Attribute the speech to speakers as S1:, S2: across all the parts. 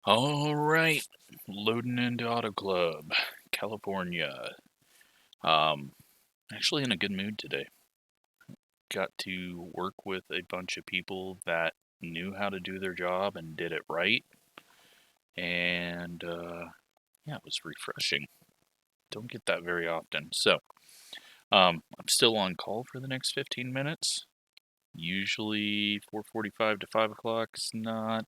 S1: All right, loading into Auto Club, California. Actually in a good mood today. Got to work with a bunch of people that knew how to do their job and did it right. And yeah, it was refreshing. Don't get that very often. So, I'm still on call for the next 15 minutes. Usually 4:45 to 5 o'clock is not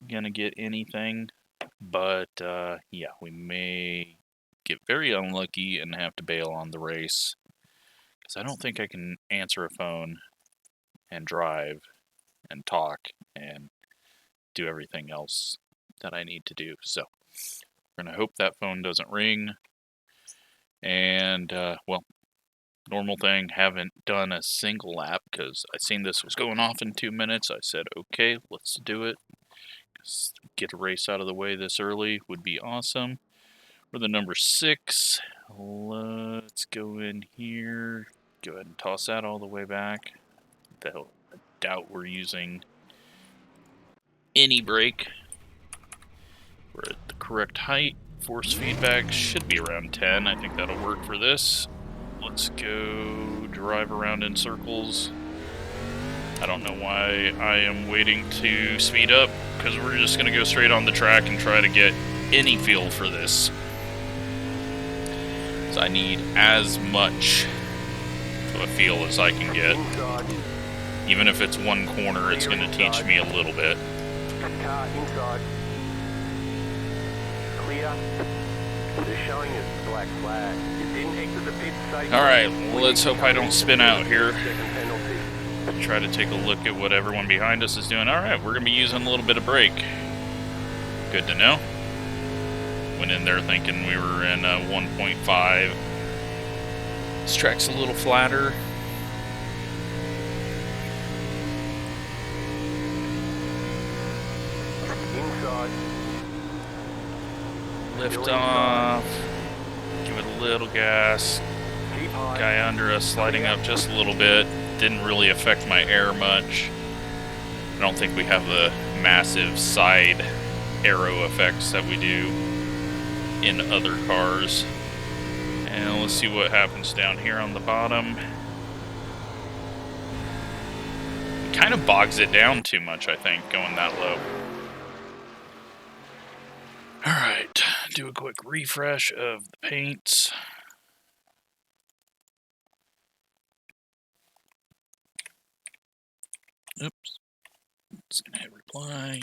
S1: gonna get anything. But yeah, we may get very unlucky and have to bail on the race. Because I don't think I can answer a phone and drive and talk and do everything else that I need to do. So we're going to hope that phone doesn't ring. And, well, normal thing, haven't done a single lap because I seen this was going off in 2 minutes. I said, okay, let's do it. Get a race out of the way this early would be awesome. We're the number 6. Let's go in here. Go ahead and toss that all the way back. I doubt we're using any brake. We're at the correct height. Force feedback should be around 10. I think that'll work for this. Let's go drive around in circles. I don't know why I am waiting to speed up, because we're just going to go straight on the track and try to get any feel for this. So I need as much of a feel as I can get. Even if it's one corner, it's going to teach me a little bit.
S2: Car inside. Clear. They're showing us black flag. You didn't exit the pit safely.
S1: Alright, let's hope I don't spin out here. Try to take a look at what everyone behind us is doing. Alright, we're going to be using a little bit of brake. Good to know. Went in there thinking we were in 1.5. This track's a little flatter.
S2: Inside.
S1: Lift off. Give it a little gas.
S2: Keep high.
S1: Guy under us sliding up just a little bit. Didn't really affect my air much. I don't think we have the massive side aero effects that we do in other cars. And let's see what happens down here on the bottom. It kind of bogs it down too much, I think, going that low. Alright, do a quick refresh of the paints. Oops. It's gonna hit reply.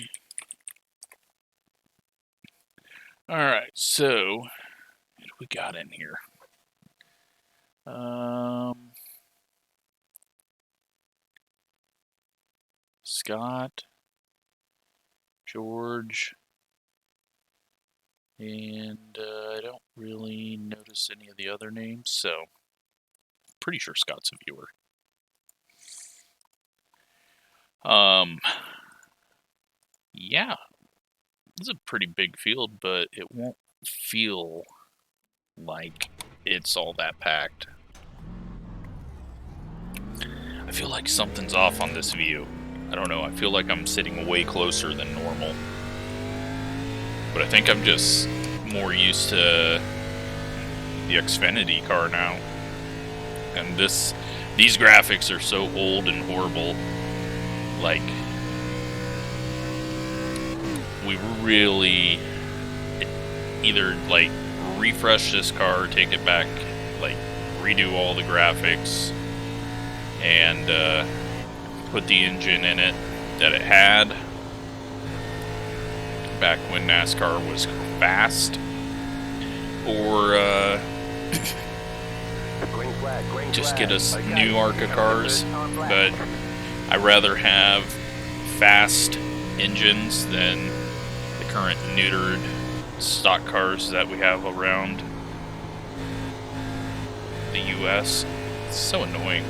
S1: Alright, so what do we got in here? Scott, George, and I don't really notice any of the other names, so pretty sure Scott's a viewer. Yeah, it's a pretty big field, but it won't feel like it's all that packed. I feel like something's off on this view. I don't know, I feel like I'm sitting way closer than normal. But I think I'm just more used to the Xfinity car now. And these graphics are so old and horrible. Like, we really either like refresh this car, take it back, like redo all the graphics, and put the engine in it that it had back when NASCAR was fast, or just get us new ARCA cars. But I'd rather have fast engines than the current neutered stock cars that we have around the US. It's so annoying.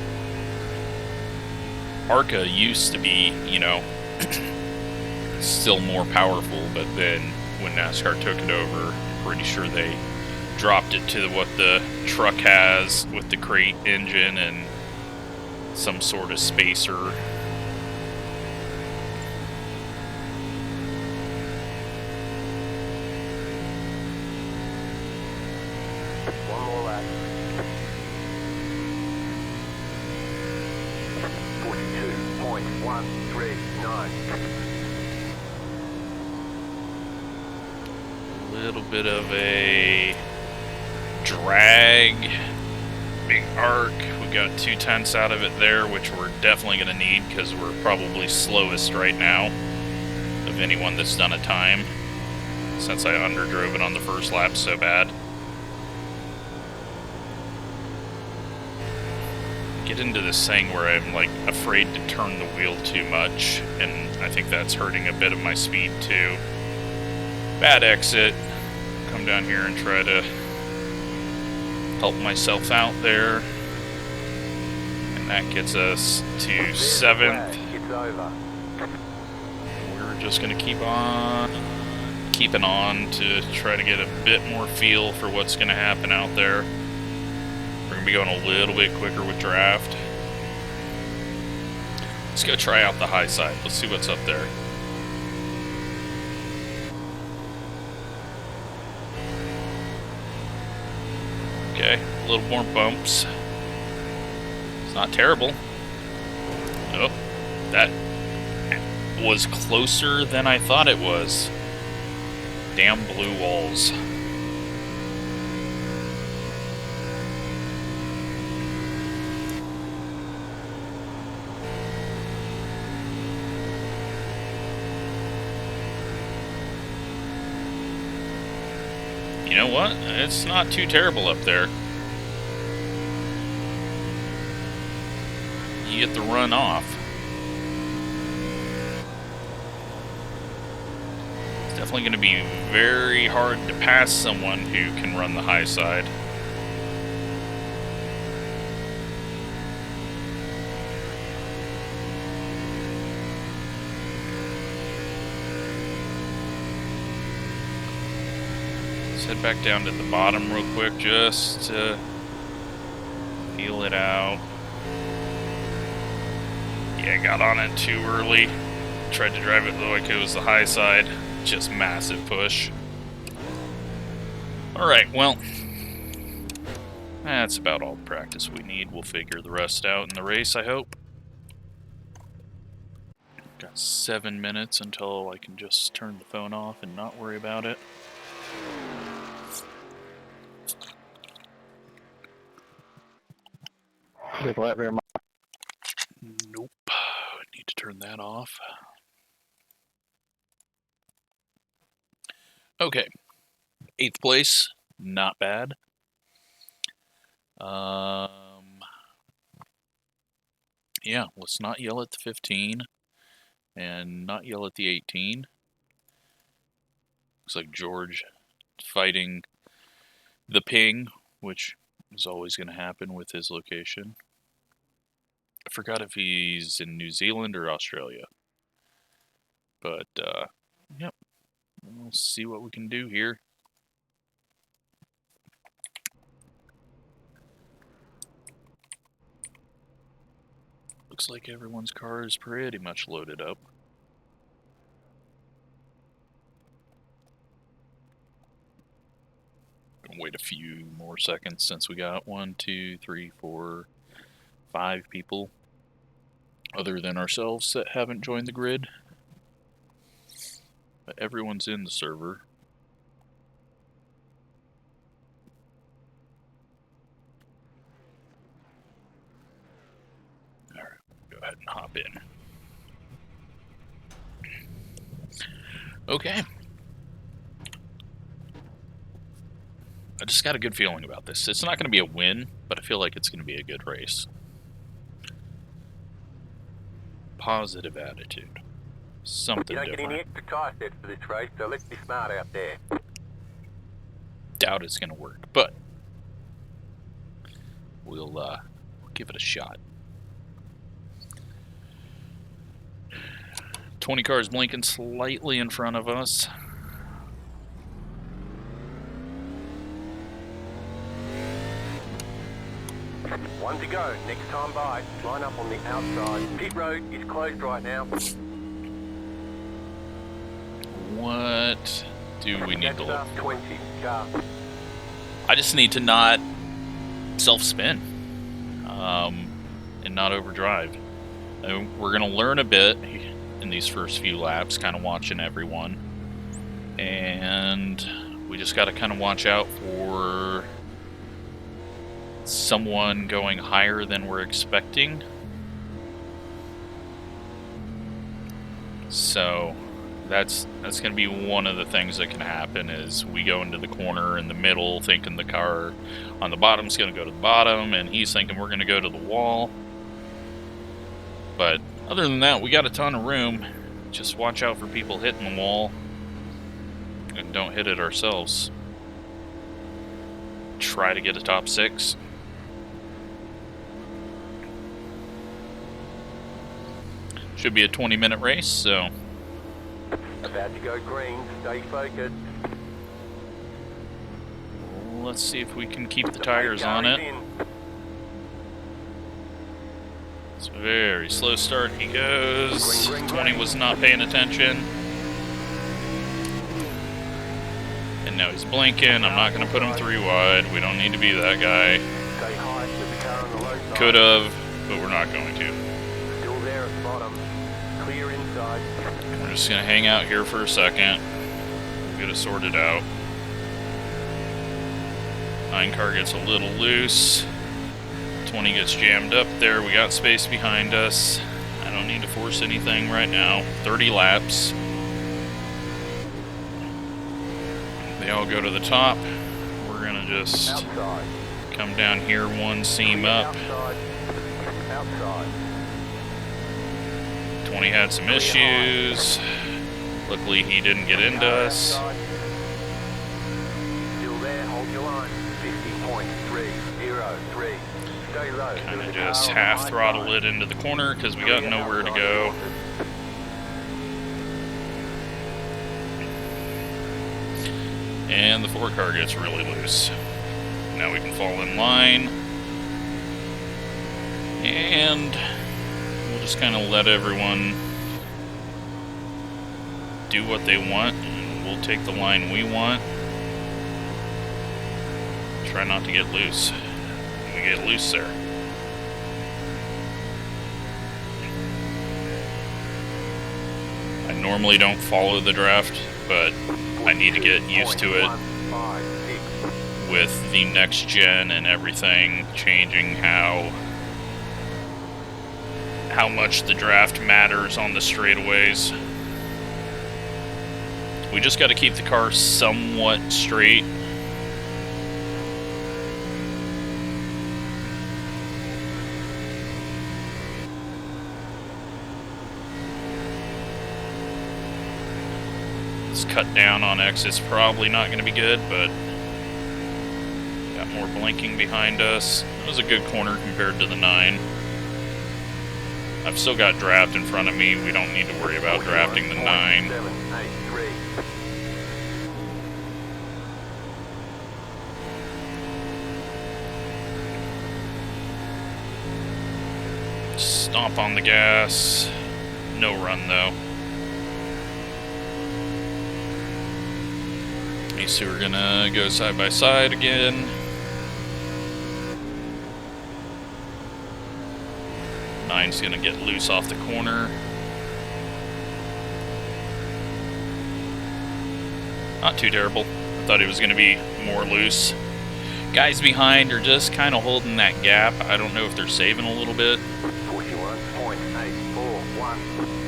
S1: ARCA used to be, you know, still more powerful, but then when NASCAR took it over, I'm pretty sure they dropped it to what the truck has with the crate engine and some sort of spacer.
S2: One more lap. 42.139.
S1: A little bit of a drag. Big arc. We got 2/10 out of it there, which we're definitely going to need because we're probably slowest right now of anyone that's done a time, since I underdrove it on the first lap so bad. Get into this thing where I'm like afraid to turn the wheel too much, and I think that's hurting a bit of my speed too. Bad exit. Come down here and try to help myself out there. And that gets us to 7th.
S2: It's over.
S1: We're just going to keep on keeping on to try to get a bit more feel for what's going to happen out there. We're going to be going a little bit quicker with draft. Let's go try out the high side. Let's see what's up there. Okay, a little more bumps. It's not terrible. Oh, that was closer than I thought it was. Damn blue walls. You know what? It's not too terrible up there. You get the run off. It's definitely going to be very hard to pass someone who can run the high side. Head back down to the bottom real quick just to feel it out. Yeah, got on it too early. Tried to drive it like it was the high side. Just massive push. Alright, well, that's about all the practice we need. We'll figure the rest out in the race, I hope. Got 7 minutes until I can just turn the phone off and not worry about it. Nope. I need to turn that off. Okay. 8th place. Not bad. Yeah, let's not yell at the 15 and not yell at the 18. Looks like George fighting the ping, which is always going to happen with his location. I forgot if he's in New Zealand or Australia. But, yep. We'll see what we can do here. Looks like everyone's car is pretty much loaded up. Gonna wait a few more seconds since we got 1, 2, 3, 4, 5 people other than ourselves that haven't joined the grid. But everyone's in the server. Alright, go ahead and hop in. Okay. I just got a good feeling about this. It's not going to be a win, but I feel like it's going to be a good race. Positive attitude. Something
S2: You don't
S1: different.
S2: get any extra tyre sets for this race, so let's be smart out there.
S1: Doubt it's going to work, but we'll give it a shot. 20 cars blinking slightly in front of us.
S2: One to go. Next time by, line up on the outside. Pit road is closed right now.
S1: What do we need to look?
S2: 20 car.
S1: I just need to not self-spin and not overdrive. We're going to learn a bit in these first few laps, kind of watching everyone. And we just got to kind of watch out for someone going higher than we're expecting. So that's going to be one of the things that can happen, is we go into the corner in the middle thinking the car on the bottom is going to go to the bottom, and he's thinking we're going to go to the wall. But other than that, we got a ton of room. Just watch out for people hitting the wall and don't hit it ourselves. Try to get a top 6. Should be a 20-minute race, so.
S2: About to go green, stay focused.
S1: Let's see if we can keep the tires on it. It's a very slow start. He goes. 20 was not paying attention. And now he's blinking. I'm not going to put him 3 wide. We don't need to be that guy. Could have, but we're not going to.
S2: Still there at the bottom. Clear inside.
S1: We're just going to hang out here for a second. Get it sorted out. 9 car gets a little loose. 20 gets jammed up there. We got space behind us. I don't need to force anything right now. 30 laps. They all go to the top. We're going to just come down here, one seam up. 20 had some issues. Luckily he didn't get into us.
S2: Still there, hold your line. 50.303. Stay low.
S1: Kind of just half throttle it into the corner because we got nowhere to go. And the 4 car gets really loose. Now we can fall in line. And we'll just kind of let everyone do what they want. And we'll take the line we want. Try not to get loose. We get loose there. I normally don't follow the draft, but I need to get used to it with the next gen and everything changing, how much the draft matters on the straightaways. We just got to keep the car somewhat straight. Cut down on exits, probably not going to be good, but got more blinking behind us. It was a good corner compared to the 9. I've still got draft in front of me. We don't need to worry about drafting the 9. Stomp on the gas. No run though. These two are gonna go side by side again. Nine's gonna get loose off the corner. Not too terrible. I thought he was gonna be more loose. Guys behind are just kind of holding that gap. I don't know if they're saving a little bit.
S2: 41.841.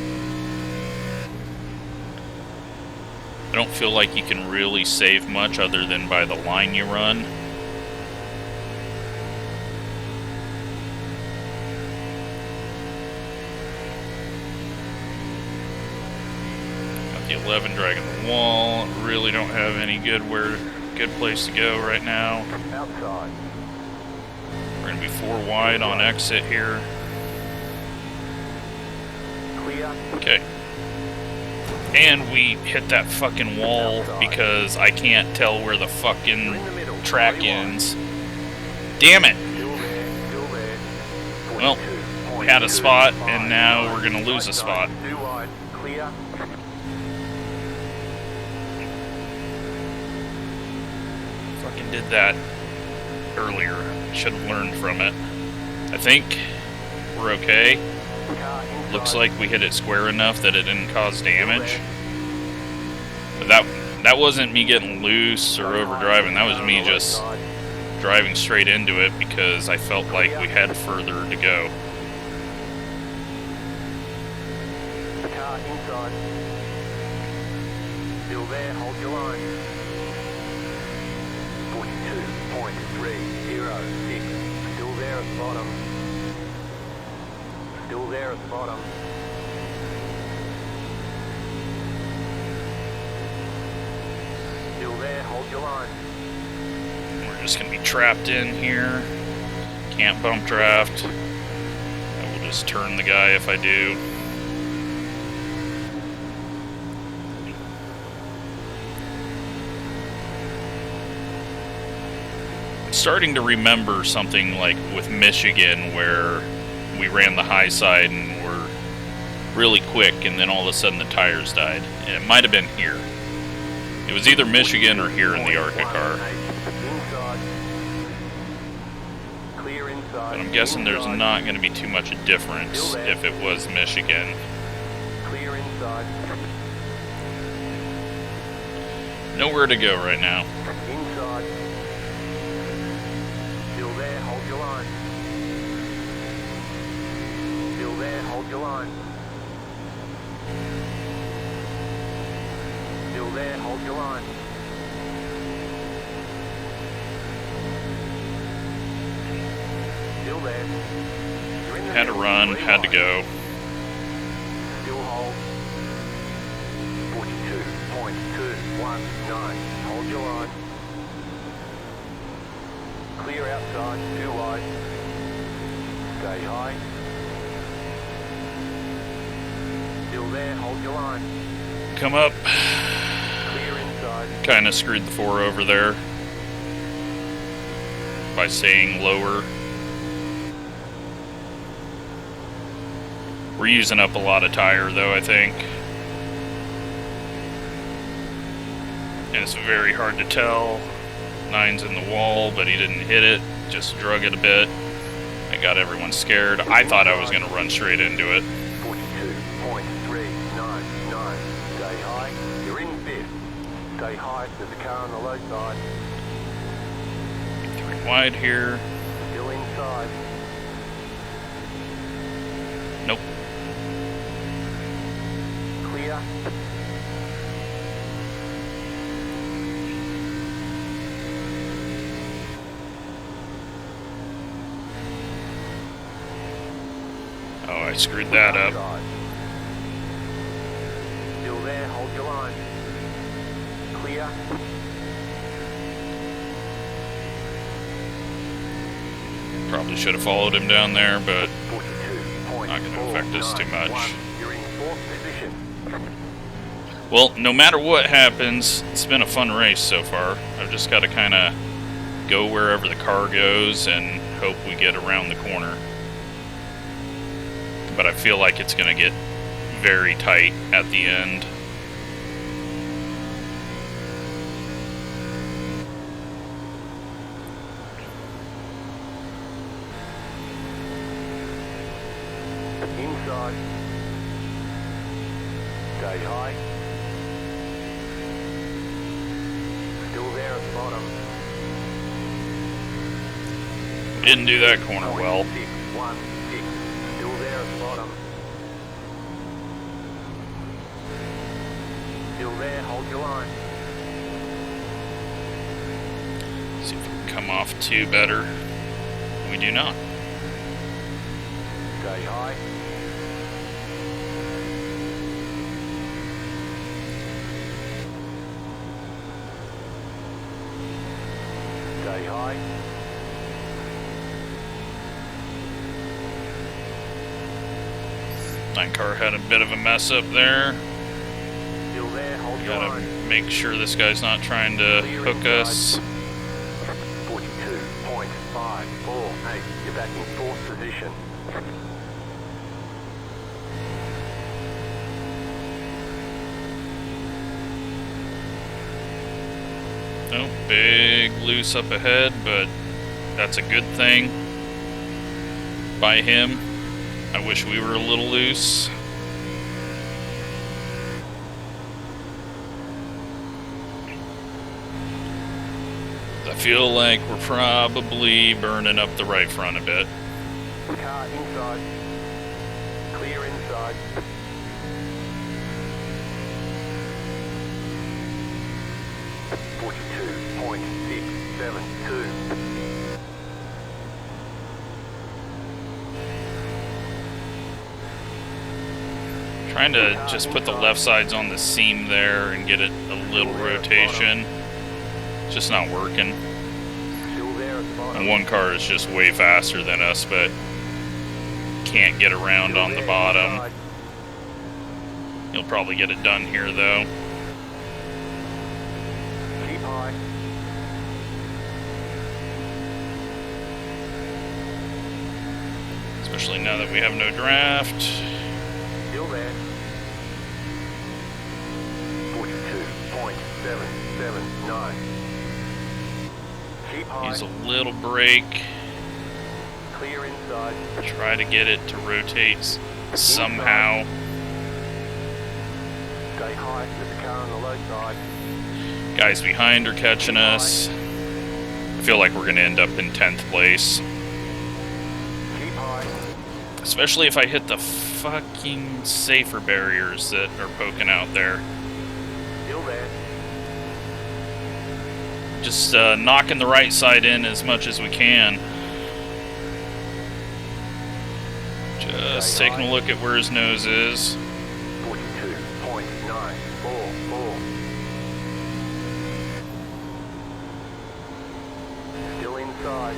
S1: I don't feel like you can really save much other than by the line you run. Got the 11 dragging the wall. Really don't have any good place to go right now.
S2: Outside.
S1: We're going to be 4 wide on exit here.
S2: Clear.
S1: Okay. And we hit that fucking wall because I can't tell where the fucking track ends. Damn it! Well, we had a spot, and now we're going to lose a spot. fucking did that earlier. Should have learned from it. I think we're okay. Looks like we hit it square enough that it didn't cause damage. But that wasn't me getting loose or overdriving. That was me just driving straight into it because I felt like we had further to go.
S2: The car inside. Still there, hold your line. 42.306. Still there at the bottom. Still there at the bottom. Still there, hold your line.
S1: We're just going to be trapped in here. Can't bump draft. I will just turn the guy if I do. I'm starting to remember something like with Michigan where we ran the high side and were really quick, and then all of a sudden the tires died. And it might have been here. It was either Michigan or here in the ARCA car. But I'm guessing there's not going to be too much a difference if it was Michigan.
S2: Clear inside.
S1: Nowhere to go right now.
S2: Inside. Still there, hold your line. Still there, hold your line. Still there, hold your line. Still there. You're in the
S1: Had to run, had to go.
S2: Still hold. 42.219. Hold your line. Clear outside, too wide. Stay high. Still there, hold your line.
S1: Come up.
S2: Clear inside.
S1: Kind of screwed the 4 over there by staying lower. We're using up a lot of tire though, I think. And it's very hard to tell. 9's in the wall, but he didn't hit it. Just drug it a bit. I got everyone scared. I thought I was going to run straight into it.
S2: 42.399. Stay high. You're in fifth. Stay high. There's a car on the low side.
S1: 3 wide here.
S2: Still inside.
S1: Nope.
S2: Clear.
S1: Oh, I screwed that up.
S2: Still there, hold your line. Clear.
S1: Probably should have followed him down there, but
S2: 42.491.
S1: not going to affect us too much.
S2: You're in fourth position.
S1: Well, no matter what happens, it's been a fun race so far. I've just got to kind of go wherever the car goes and hope we get around the corner. But I feel like it's going to get very tight at the end.
S2: Inside. Stay high. Still there at the bottom.
S1: Didn't do that corner well.
S2: 616. Still there at the bottom. Still there, hold your line.
S1: See if we can come off 2 better. We do not.
S2: Stay high. Stay high.
S1: That car had a bit of a mess up there.
S2: Still there, hold
S1: We
S2: your
S1: gotta
S2: line.
S1: make sure this guy's not trying to hook us.
S2: 42.548. You're back in fourth position.
S1: Oh, big loose up ahead, but that's a good thing by him. I wish we were a little loose. I feel like we're probably burning up the right front a bit.
S2: Car inside. Clear inside. .672.
S1: Trying to just put the left sides on the seam there and get it a little rotation. It's just not working. And one car is just way faster than us, but can't get around on the bottom. He'll probably get it done here, though.
S2: Keep high.
S1: Especially now that we have no draft.
S2: Still there. 42.779. Keep high.
S1: Use a little brake.
S2: Clear inside.
S1: Try to get it to rotate somehow.
S2: Stay high with the car on the low side.
S1: Guys behind are catching us. I feel like we're going to end up in 10th place.
S2: Keep high.
S1: Especially if I hit the fucking safer barriers that are poking out there.
S2: Still there.
S1: Just knocking the right side in as much as we can. Just taking a look at where his nose is.
S2: 42.944. Still inside.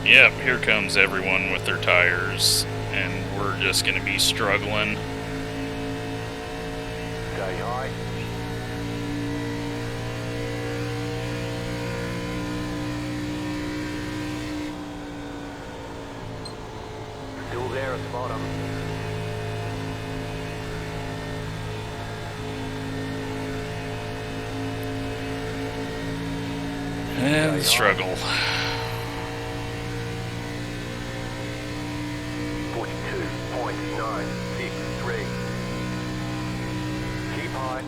S1: Yep, here comes everyone with their tires, and we're just going to be struggling.
S2: Stay high. Still there at the bottom.
S1: And the struggle.
S2: 42.963. Keep high.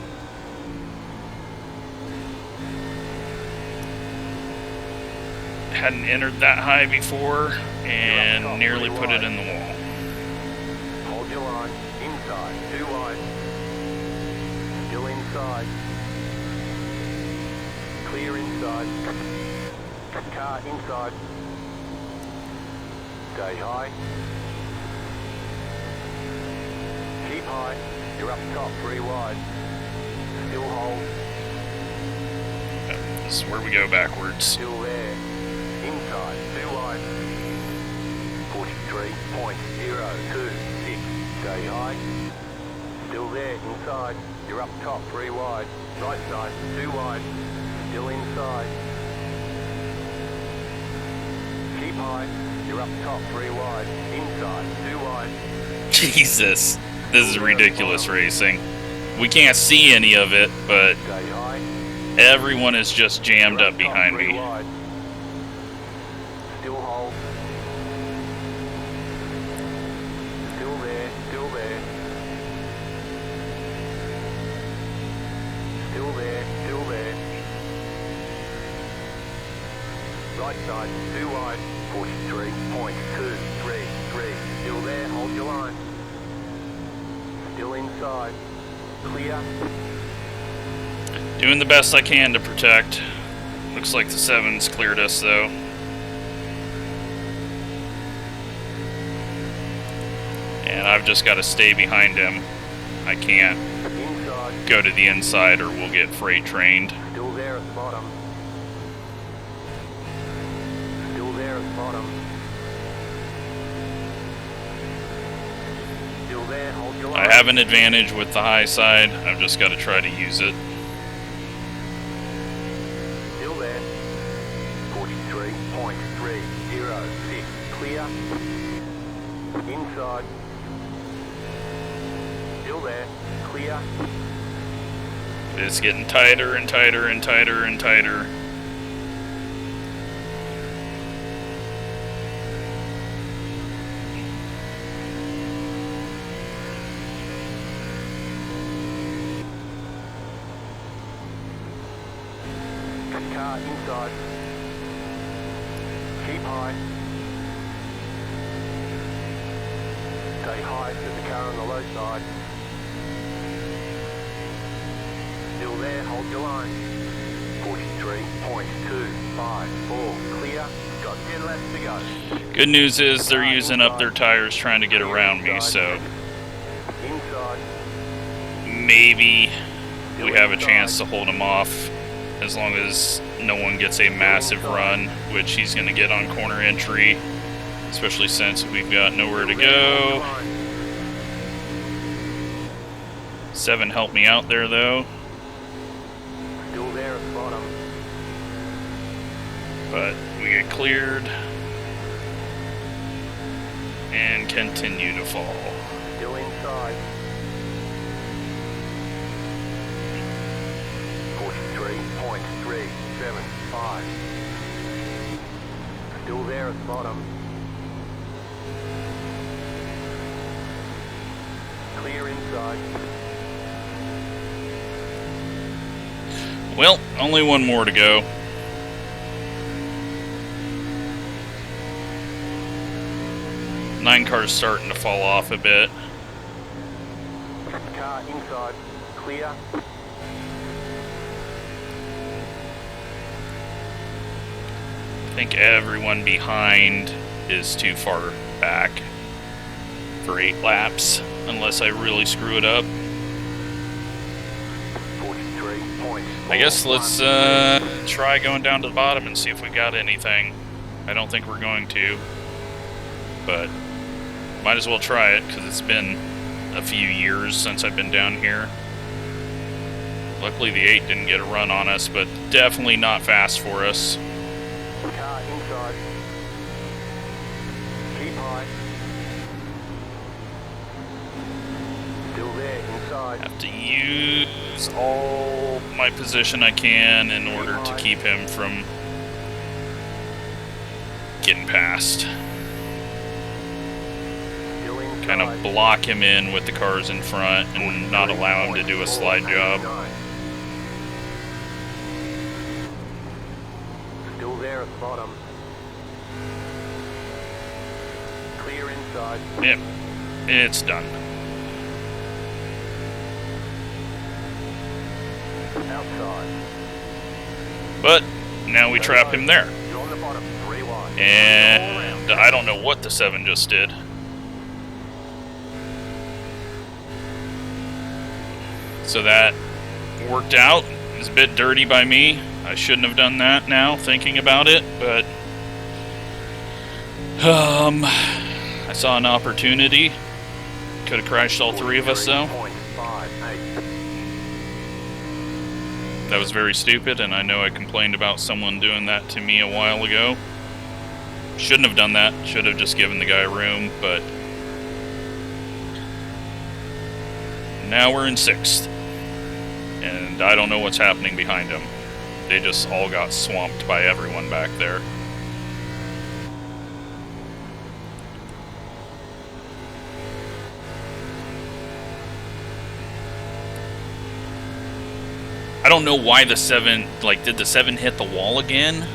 S1: Hadn't entered that high before, and nearly put it in the wall.
S2: Hold your line. Inside. Too wide. Still inside. Clear inside. Car inside. Stay high. Keep high. You're up top, 3 wide. Still hold.
S1: This is where we go backwards.
S2: Still there. Inside, 2 wide. 43.026. Stay high. Still there, inside. You're up top, 3 wide. Right side, 2 wide. Still inside. Keep high. You're up top, 3 wide. Inside, 2 wide.
S1: Jesus, this is ridiculous racing. We can't see any of it, but
S2: Stay high.
S1: everyone is just jammed
S2: You're
S1: up behind
S2: top, 3
S1: me.
S2: wide. Still hold. Still there, still there. Still there, still there. Right side, 2 wide. 43.233. Still there, hold your line. Still inside. Clear.
S1: Doing the best I can to protect. Looks like the 7's cleared us, though. And I've just got to stay behind him. I can't
S2: Inside.
S1: go to the inside or we'll get freight trained.
S2: Still there at the bottom. Still there at the bottom. Still there, hold your line.
S1: I have an advantage with the high side. I've just got to try to use it.
S2: Still there. 43.306. Clear. Inside. Still there. Clear.
S1: It's getting tighter and tighter and tighter and tighter.
S2: Car inside. Keep high. Stay high to the car on the low side. Still there, hold your line. 43.254, clear. Got 10 laps to go.
S1: Good news is they're using up their tires trying to get around me, so
S2: Inside.
S1: maybe we have a chance to hold him off as long as no one gets a massive run, which he's going to get on corner entry, especially since we've got nowhere to go. 7 helped me out there, though.
S2: Still there at the bottom.
S1: But we get cleared and continue to fall.
S2: Still inside. 43.375. Still there at the bottom. Clear inside.
S1: Well, only one more to go. Nine car's starting to fall off a bit.
S2: Car inside. Clear.
S1: I think everyone behind is too far back for 8 laps, unless I really screw it up.
S2: 43.
S1: I guess let's try going down to the bottom and see if we got anything. I don't think we're going to, but might as well try it because it's been a few years since I've been down here. Luckily the 8 didn't get a run on us, but definitely not fast for us.
S2: Car inside. Keep high. Still there inside.
S1: Have to use all my position I can in order to keep him from getting past.
S2: Still inside.
S1: Kind of block him in with the cars in front and not allow him to do a slide job.
S2: Still there at the bottom. Clear inside.
S1: Yep, it's done.
S2: Outside.
S1: But now we trap him there.
S2: You're on the bottom. 3 wide.
S1: And I don't know what the 7 just did. So that worked out. It was a bit dirty by me. I shouldn't have done that now, thinking about it, but I saw an opportunity. Could have crashed all 3 of us, though.
S2: 43.58.
S1: That was very stupid, and I know I complained about someone doing that to me a while ago. Shouldn't have done that. Should have just given the guy room, but now we're in 6th. And I don't know what's happening behind them. They just all got swamped by everyone back there. I don't know why the 7, like, did the 7 hit the wall again?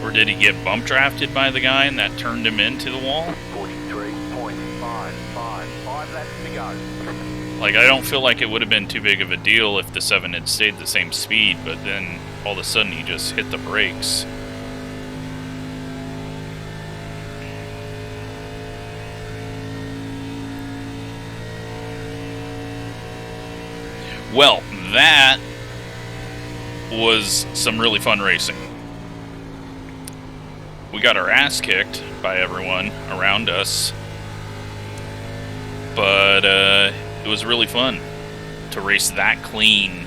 S1: Or did he get bump drafted by the guy and that turned him into the wall?
S2: 43.555. 5 laps to go.
S1: Like, I don't feel like it would have been too big of a deal if the 7 had stayed the same speed, but then all of a sudden he just hit the brakes. Well, that was some really fun racing. We got our ass kicked by everyone around us, but it was really fun to race that clean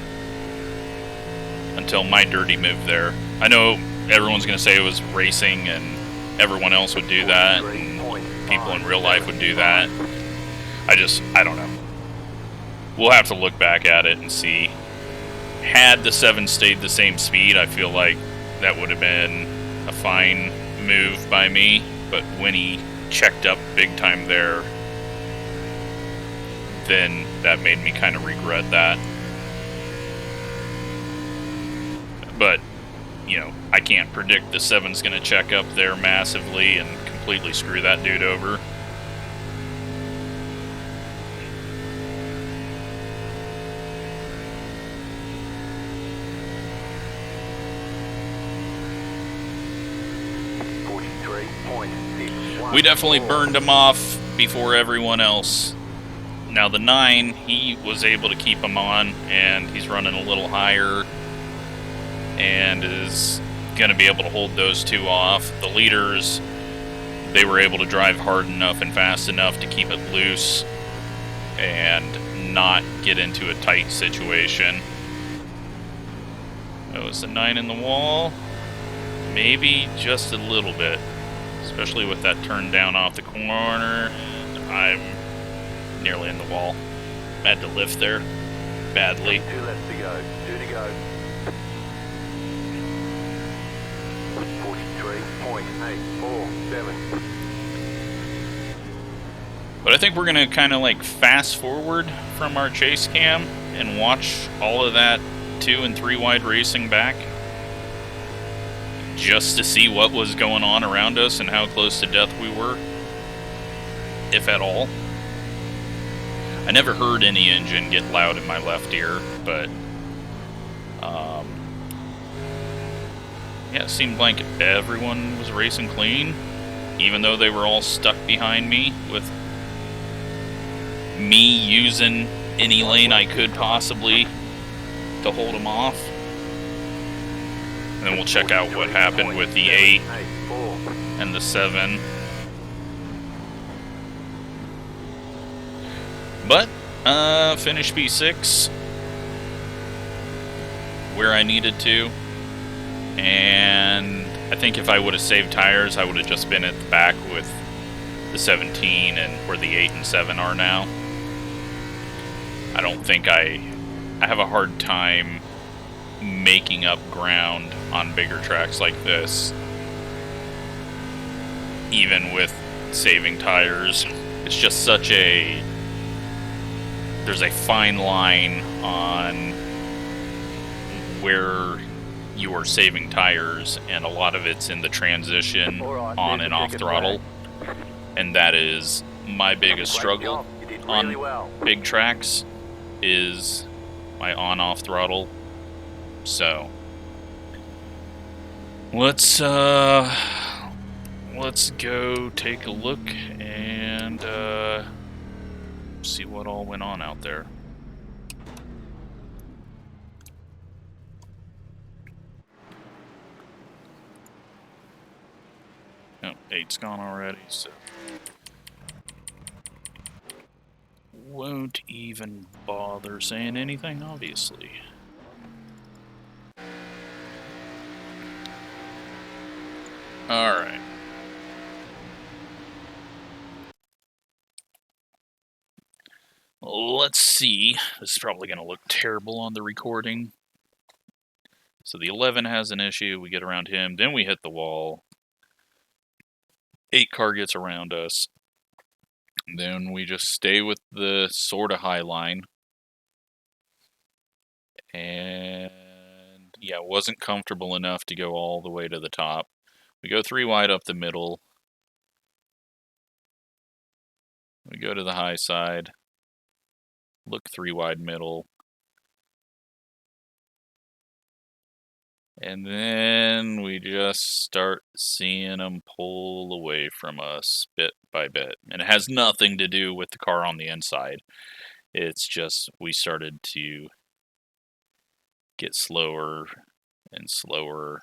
S1: until my dirty move there. I know everyone's going to say it was racing and everyone else would do that, and people in real life would do that. I don't know. we'll have to look back at it and see. Had the 7 stayed the same speed, I feel like that would have been a fine move by me. But when he checked up big time there, then that made me kind of regret that. But, you know, I can't predict the 7's going to check up there massively and completely screw that dude over. We definitely burned him off before everyone else. Now the 9, he was able to keep him on, and he's running a little higher and is going to be able to hold those 2 off. The leaders, they were able to drive hard enough and fast enough to keep it loose and not get into a tight situation. Oh, is the 9 in the wall? Maybe just a little bit, especially with that turn down off the corner. And I'm nearly in the wall. Had to lift there badly.
S2: 2 left to go. 2 to go. 43.847.
S1: But I think we're going to kind of like fast forward from our chase cam and watch all of that 2 and 3 wide racing back, just to see what was going on around us and how close to death we were, if at all. I never heard any engine get loud in my left ear, but yeah, it seemed like everyone was racing clean, even though they were all stuck behind me, with me using any lane I could possibly to hold them off. And then we'll check out what happened with the 8 and the 7. But, finished P6 where I needed to. And I think if I would have saved tires, I would have just been at the back with the 17 and where the 8 and 7 are now. I don't think I have a hard time making up ground on bigger tracks like this, even with saving tires. It's just such a, there's a fine line on where you are saving tires, and a lot of it's in the transition on and off throttle, and that is my biggest struggle on big tracks, is my on-off throttle. So let's go take a look and see what all went on out there. Oh, 8's gone already, so won't even bother saying anything, obviously. Alright. Let's see. This is probably going to look terrible on the recording. So the 11 has an issue. We get around him. Then we hit the wall. 8 car gets around us. Then we just stay with the sort of high line. And yeah, wasn't comfortable enough to go all the way to the top. We go 3 wide up the middle. We go to the high side. Look 3 wide middle. And then we just start seeing them pull away from us bit by bit. And it has nothing to do with the car on the inside. It's just we started to get slower and slower.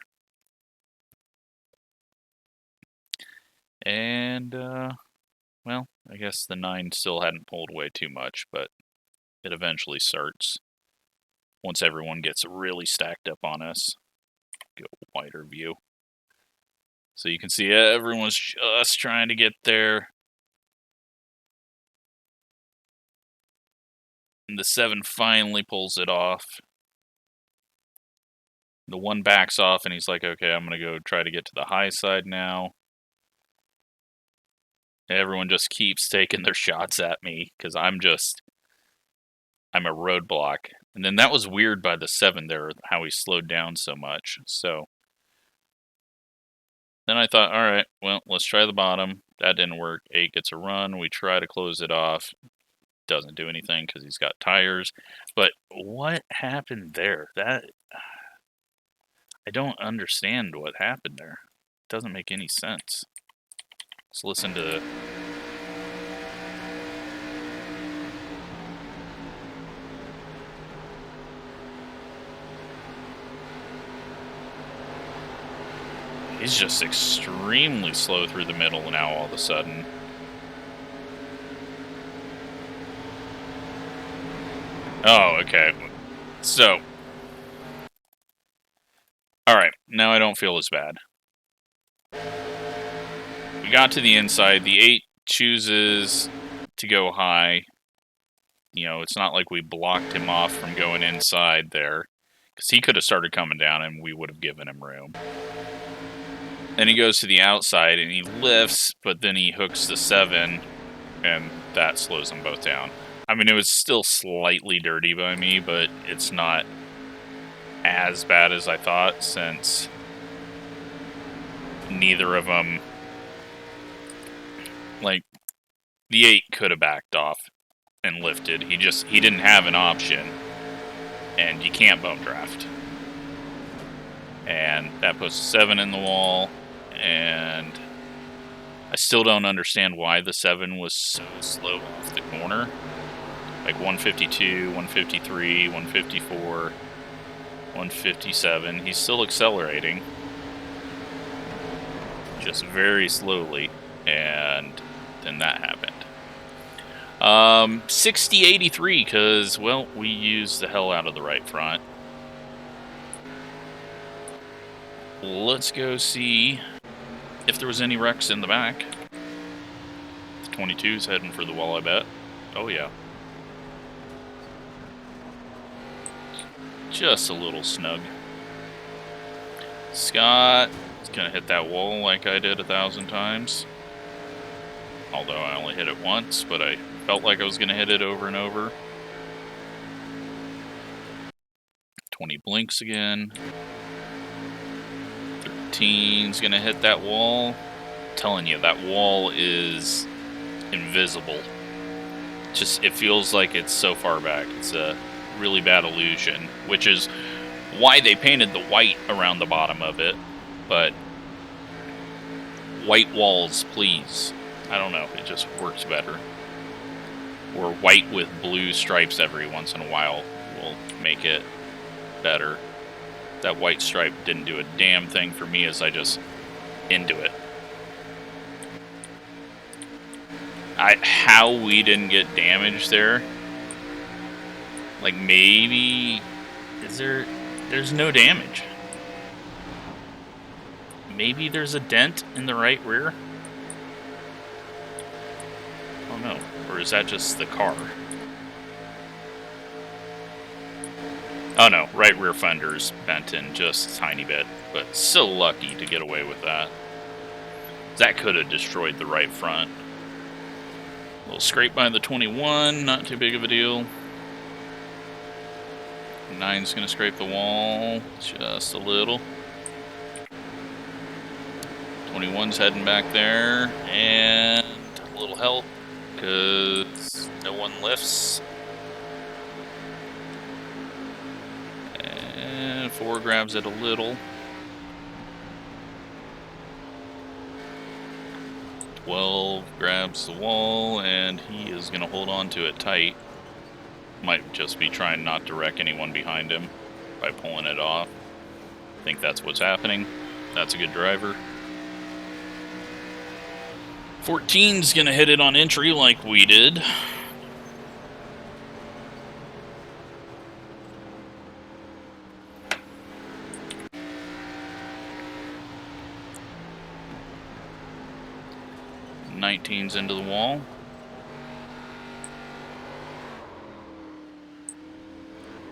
S1: And, well, I guess the 9 still hadn't pulled away too much, but it eventually starts once everyone gets really stacked up on us. Go wider view. So you can see everyone's just trying to get there. And the 7 finally pulls it off. The 1 backs off, and he's like, okay, I'm going to go try to get to the high side now. Everyone just keeps taking their shots at me, because I'm a roadblock. And then that was weird by the 7 there, how he slowed down so much. So then I thought, all right, well, let's try the bottom. That didn't work. 8 gets a run. We try to close it off. Doesn't do anything because he's got tires. But what happened there? I don't understand what happened there. It doesn't make any sense. Let's listen to... He's just extremely slow through the middle now all of a sudden. Oh, okay. So. Alright, now I don't feel as bad. We got to the inside. The 8 chooses to go high. You know, it's not like we blocked him off from going inside there. Because he could have started coming down and we would have given him room. Then he goes to the outside and he lifts, but then he hooks the 7, and that slows them both down. I mean, it was still slightly dirty by me, but it's not as bad as I thought, since neither of them, like, the 8 could have backed off and lifted. He didn't have an option, and you can't bone draft. And that puts 7 in the wall, and I still don't understand why the 7 was so slow off the corner. Like 152, 153, 154, 157. He's still accelerating. Just very slowly. And then that happened. 60-83, because, well, we used the hell out of the right front. Let's go see if there was any wrecks in the back. The 22's heading for the wall, I bet. Oh, yeah. Just a little snug. Scott is going to hit that wall like I did 1,000 times. Although I only hit it once, but I felt like I was going to hit it over and over. 20 blinks again. 13's going to hit that wall. I'm telling you, that wall is invisible. Just, it feels like it's so far back. It's a really bad illusion, which is why they painted the white around the bottom of it. But white walls, please. I don't know, it just works better. Or white with blue stripes every once in a while will make it better. That white stripe didn't do a damn thing for me as I just into it. How we didn't get damaged there? Like, maybe... There's no damage. Maybe there's a dent in the right rear? Oh no. Or is that just the car? Oh no, right rear fender's bent in just a tiny bit. But so lucky to get away with that. That could have destroyed the right front. A little scrape by the 21, not too big of a deal. 9's going to scrape the wall just a little. 21's heading back there, and a little help because no one lifts. And 4 grabs it a little. 12 grabs the wall, and he is going to hold on to it tight. Might just be trying not to wreck anyone behind him by pulling it off. I think that's what's happening. That's a good driver. 14's going to hit it on entry like we did. '19's into the wall.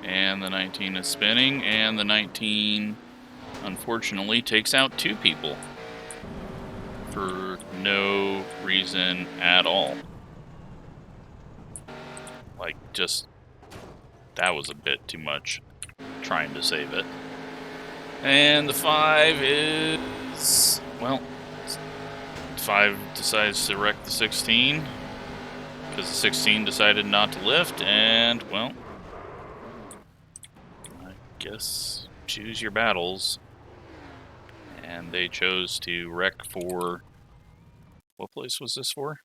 S1: And the 19 is spinning, and the 19, unfortunately, takes out 2 people for no reason at all. Like, just, that was a bit too much, trying to save it. And the 5 is, well, 5 decides to wreck the 16, because the 16 decided not to lift, and, well, I guess choose your battles. And they chose to wreck for, what place was this for?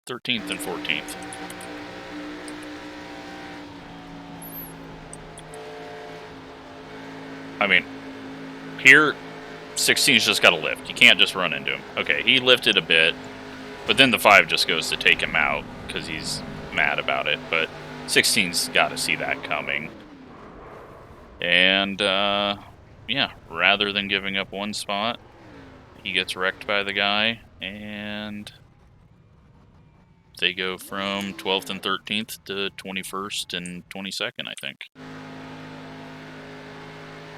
S1: 13th and 14th. I mean, here, 16's just got to lift. You can't just run into him. Okay, he lifted a bit, but then the 5 just goes to take him out because he's mad about it. But 16's got to see that coming. And, yeah, rather than giving up 1 spot, he gets wrecked by the guy, and they go from 12th and 13th to 21st and 22nd, I think.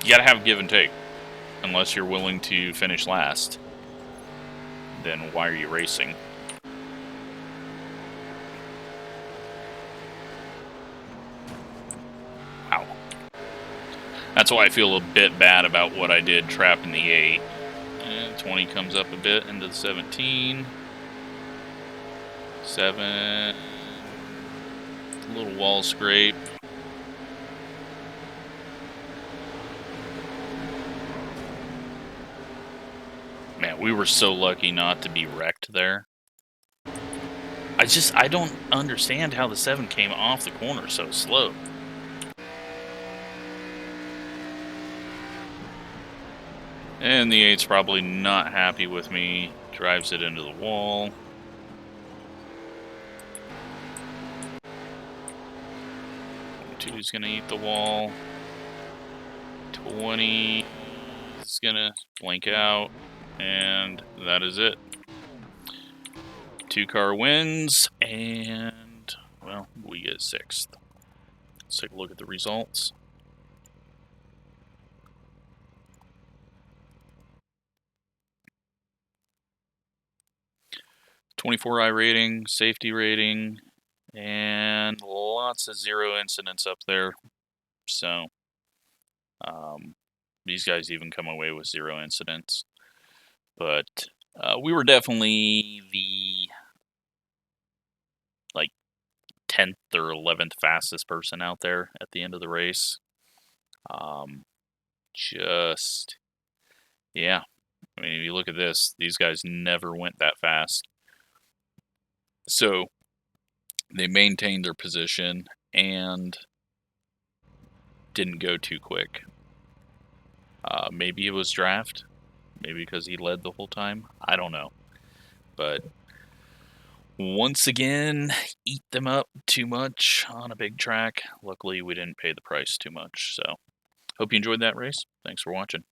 S1: You gotta have give and take. Unless you're willing to finish last, then why are you racing? Wow. That's why I feel a bit bad about what I did trapping the 8. And 20 comes up a bit into the 17. 7. A little wall scrape. Man, we were so lucky not to be wrecked there. I don't understand how the 7 came off the corner so slow. And the 8's probably not happy with me. Drives it into the wall. Two's gonna eat the wall. 20 is gonna blink out, and that is it. 2-car wins, and, well, we get 6th. Let's take a look at the results. .24 rating, safety rating, and lots of 0 incidents up there. So, these guys even come away with 0 incidents. But we were definitely the 10th or 11th fastest person out there at the end of the race. Yeah. I mean, if you look at this, these guys never went that fast. So they maintained their position and didn't go too quick. Maybe it was draft. Maybe because he led the whole time. I don't know. But once again, eat them up too much on a big track. Luckily, we didn't pay the price too much. So, hope you enjoyed that race. Thanks for watching.